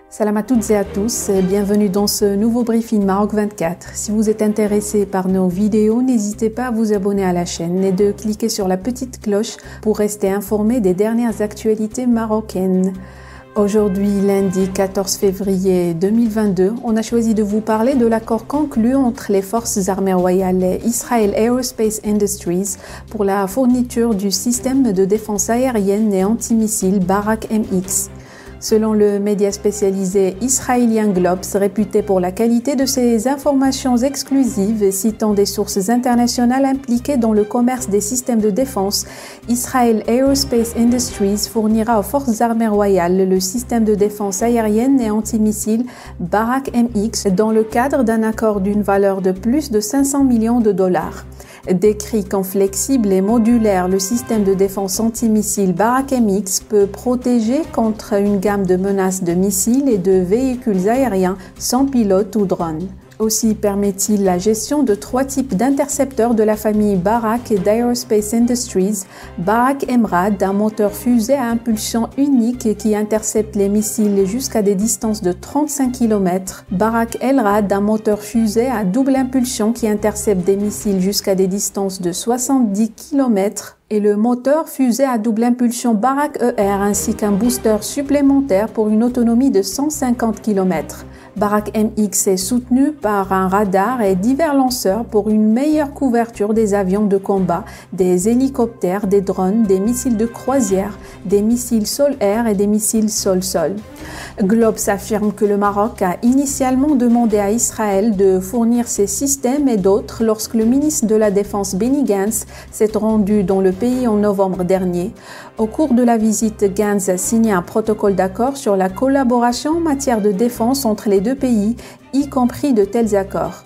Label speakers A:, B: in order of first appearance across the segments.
A: Salam à toutes et à tous, bienvenue dans ce nouveau briefing Maroc 24. Si vous êtes intéressé par nos vidéos, n'hésitez pas à vous abonner à la chaîne et de cliquer sur la petite cloche pour rester informé des dernières actualités marocaines. Aujourd'hui, lundi 14 février 2022, on a choisi de vous parler de l'accord conclu entre les forces armées royales et Israel Aerospace Industries pour la fourniture du système de défense aérienne et antimissile Barak MX. Selon le média spécialisé israélien Globes, réputé pour la qualité de ses informations exclusives citant des sources internationales impliquées dans le commerce des systèmes de défense, Israel Aerospace Industries fournira aux forces armées royales le système de défense aérienne et antimissile Barak MX dans le cadre d'un accord d'une valeur de plus de 500 millions de dollars. Décrit comme flexible et modulaire, le système de défense antimissile Barak MX peut protéger contre une gamme de menaces de missiles et de véhicules aériens sans pilote ou drone. Aussi permet-il la gestion de 3 types d'intercepteurs de la famille Barak et d'Aerospace Industries. Barak Emrad, un moteur fusée à impulsion unique qui intercepte les missiles jusqu'à des distances de 35 km. Barak Elrad, un moteur fusée à double impulsion qui intercepte des missiles jusqu'à des distances de 70 km. Et le moteur fusée à double impulsion Barak ER ainsi qu'un booster supplémentaire pour une autonomie de 150 km. Barak MX est soutenu par un radar et divers lanceurs pour une meilleure couverture des avions de combat, des hélicoptères, des drones, des missiles de croisière, des missiles sol-air et des missiles sol-sol. Globes affirme que le Maroc a initialement demandé à Israël de fournir ces systèmes et d'autres lorsque le ministre de la Défense Benny Gantz s'est rendu dans le pays en novembre dernier. Au cours de la visite, Gantz a signé un protocole d'accord sur la collaboration en matière de défense entre les deux pays, y compris de tels accords.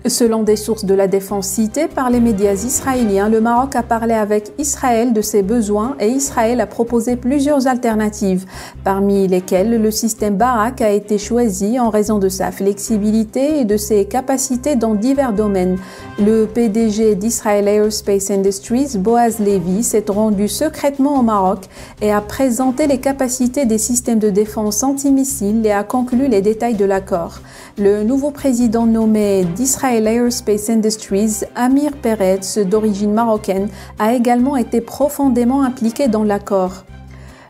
A: Selon des sources de la défense citées par les médias israéliens, le Maroc a parlé avec Israël de ses besoins et Israël a proposé plusieurs alternatives, parmi lesquelles le système Barak a été choisi en raison de sa flexibilité et de ses capacités dans divers domaines. Le PDG d'Israel Aerospace Industries, Boaz Levy, s'est rendu secrètement au Maroc et a présenté les capacités des systèmes de défense antimissiles et a conclu les détails de l'accord. Le nouveau président nommé d'Israel Aerospace Industries, Amir Peretz, d'origine marocaine, a également été profondément impliqué dans l'accord.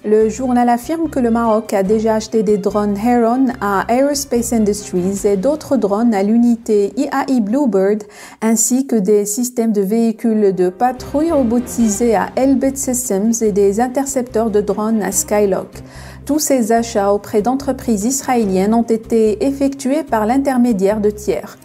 A: Le journal affirme que le Maroc a déjà acheté des drones Heron à Aerospace Industries et d'autres drones à l'unité IAI Bluebird, ainsi que des systèmes de véhicules de patrouille robotisés à Elbit Systems et des intercepteurs de drones à Skylock. Tous ces achats auprès d'entreprises israéliennes ont été effectués par l'intermédiaire de tiers.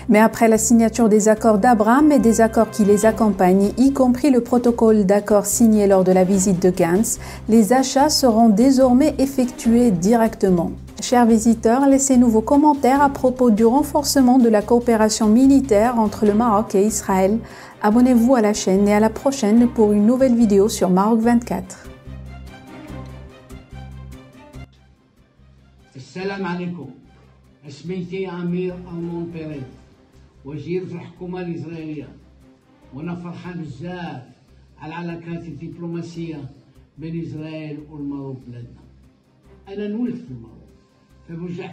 A: Mais après la signature des accords d'Abraham et des accords qui les accompagnent, y compris le protocole d'accord signé lors de la visite de Gantz, les achats seront désormais effectués directement. Chers visiteurs, laissez-nous vos commentaires à propos du renforcement de la coopération militaire entre le Maroc et Israël. Abonnez-vous à la chaîne et à la prochaine pour une nouvelle vidéo sur Maroc 24.
B: السلام عليكم. اسميتي أمير أرمون بيريز وزير في الحكومة الإسرائيلية، وأنا فرحان بزاف على العلاقات الدبلوماسية بين إسرائيل والمغرب بلادنا. أنا نولدت في المغرب فبوجع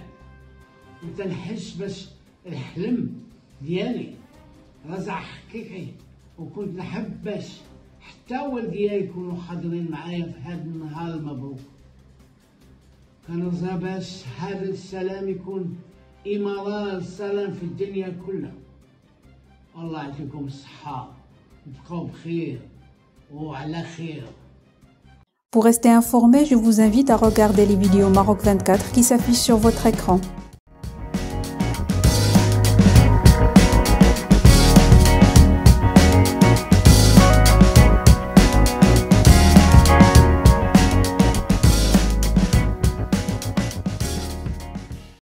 B: وتنحس بس الحلم ديالي رزع حقيقي، وكنت نحب بس حتى والديا يكونوا حاضرين معايا في هذا النهار المبروك. كنرجى باش هذا السلام يكون إمارة السلام في الدنيا كلها. الله يعطيكم الصحة وتبقوا بخير وعلى خير.
A: Pour rester informé, je vous invite à regarder les vidéos Maroc 24 qui s'affichent sur votre écran.